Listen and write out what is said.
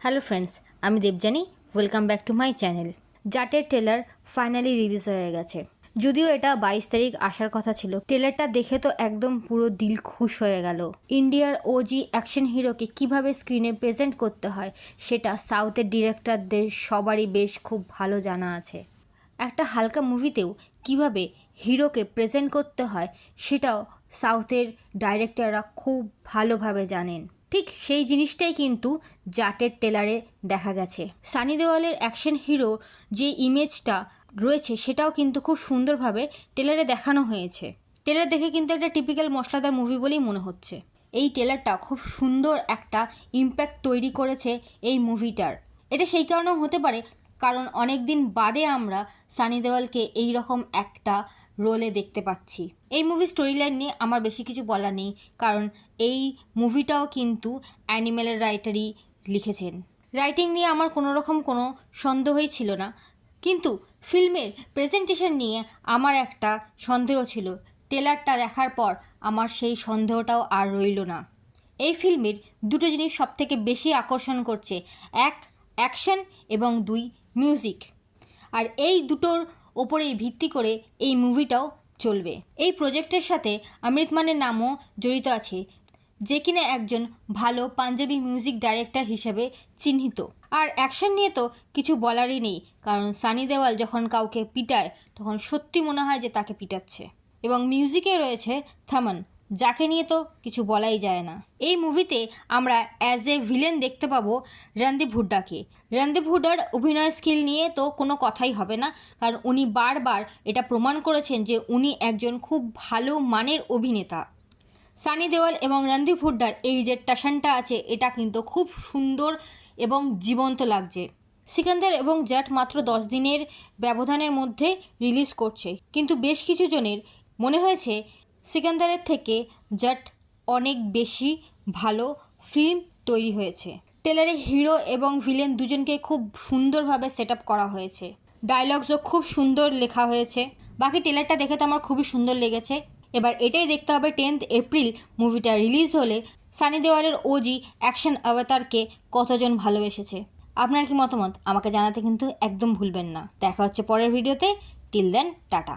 Hello friends, আমি Debjani. Welcome back to my channel. জাটের trailer finally release হয়ে গেছে। যদিও এটা 22 তারিখ আসার কথা ছিল, ট্রেলারটা দেখে তো একদম পুরো দিল খুশ হয়ে গেল। ইন্ডিয়ার ওজি অ্যাকশন হিরোকে কিভাবে স্ক্রিনে প্রেজেন্ট করতে হয় সেটা সাউথের ডিরেক্টরদের সবারই বেশ খুব ভালো জানা আছে। একটা হালকা মুভিতেও কিভাবে হিরোকে প্রেজেন্ট করতে হয় সেটাও সাউথের ডাইরেক্টররা খুব ভালোভাবে জানেন। ঠিক সেই জিনিসটাই কিন্তু জাটের ট্রেলারে দেখা গেছে। সানি দেওয়ালের অ্যাকশন হিরো যে ইমেজটা রয়েছে সেটাও কিন্তু খুব সুন্দরভাবে ট্রেলারে দেখানো হয়েছে। ট্রেলার দেখে কিন্তু একটা টিপিক্যাল মশলাদার মুভি বলেই মনে হচ্ছে। এই ট্রেলারটা খুব সুন্দর একটা ইম্প্যাক্ট তৈরি করেছে এই মুভিটার। এটা সেই কারণেও হতে পারে কারণ অনেক দিন বাদে আমরা সানি দেওয়ালকে এই রকম একটা রোলে দেখতে পাচ্ছি। এই মুভির স্টোরি লাইন নিয়ে আমার বেশি কিছু বলার নেই, কারণ এই মুভিটাও কিন্তু অ্যানিমেলের রাইটারই লিখেছেন। রাইটিং নিয়ে আমার কোনো সন্দেহই ছিল না, কিন্তু ফিল্মের প্রেজেন্টেশন নিয়ে আমার একটা সন্দেহ ছিল। ট্রেলারটা দেখার পর আমার সেই সন্দেহটাও আর রইল না। এই ফিল্মের দুটো জিনিস সবথেকে বেশি আকর্ষণ করছে, এক অ্যাকশন এবং দুই মিউজিক। আর এই দুটোর ওপরেই ভিত্তি করে এই মুভিটাও চলবে। এই প্রজেক্টের সাথে অমৃত মানের নামও জড়িত আছে, যে কিনা একজন ভালো পাঞ্জাবি মিউজিক ডাইরেক্টর হিসেবে চিহ্নিত। আর অ্যাকশন নিয়ে তো কিছু বলারই নেই, কারণ সানি দেওয়াল যখন কাউকে পিটায় তখন সত্যি মনে হয় যে তাকে পিটাচ্ছে। এবং মিউজিকে রয়েছে থামান, যাকে নিয়ে তো কিছু বলাই যায় না। এই মুভিতে আমরা অ্যাজ এ ভিলেন দেখতে পাবো রণদীপ হুড্ডাকে। রণদীপ হুড্ডার অভিনয় স্কিল নিয়ে তো কোনো কথাই হবে না, কারণ উনি বারবার এটা প্রমাণ করেছেন যে উনি একজন খুব ভালো মানের অভিনেতা। সানি দেওয়াল এবং রণদীপ হুড্ডার এই যে টাশনটা আছে এটা কিন্তু খুব সুন্দর এবং জীবন্ত লাগছে। সিকান্দার এবং জাট মাত্র 10 দিনের ব্যবধানের মধ্যে রিলিজ করছে, কিন্তু বেশ কিছু জনের মনে হয়েছে সিকান্দারের থেকে জাট অনেক বেশি ভালো ফিল্ম তৈরি হয়েছে। ট্রেলারে হিরো এবং ভিলেন দুজনকে খুব সুন্দরভাবে সেট আপ করা হয়েছে। ডায়লগসও খুব সুন্দর লেখা হয়েছে। বাকি ট্রেলারটা দেখে তো আমার খুবই সুন্দর লেগেছে। এবার এটাই দেখতে হবে 10 এপ্রিল মুভিটা রিলিজ হলে সানি দেওয়ালের ওজি অ্যাকশন অবতারকে কতজন ভালোবেসেছে। আপনার কি মতামত আমাকে জানাতে কিন্তু একদম ভুলবেন না। দেখা হচ্ছে পরের ভিডিওতে। Till then, tata.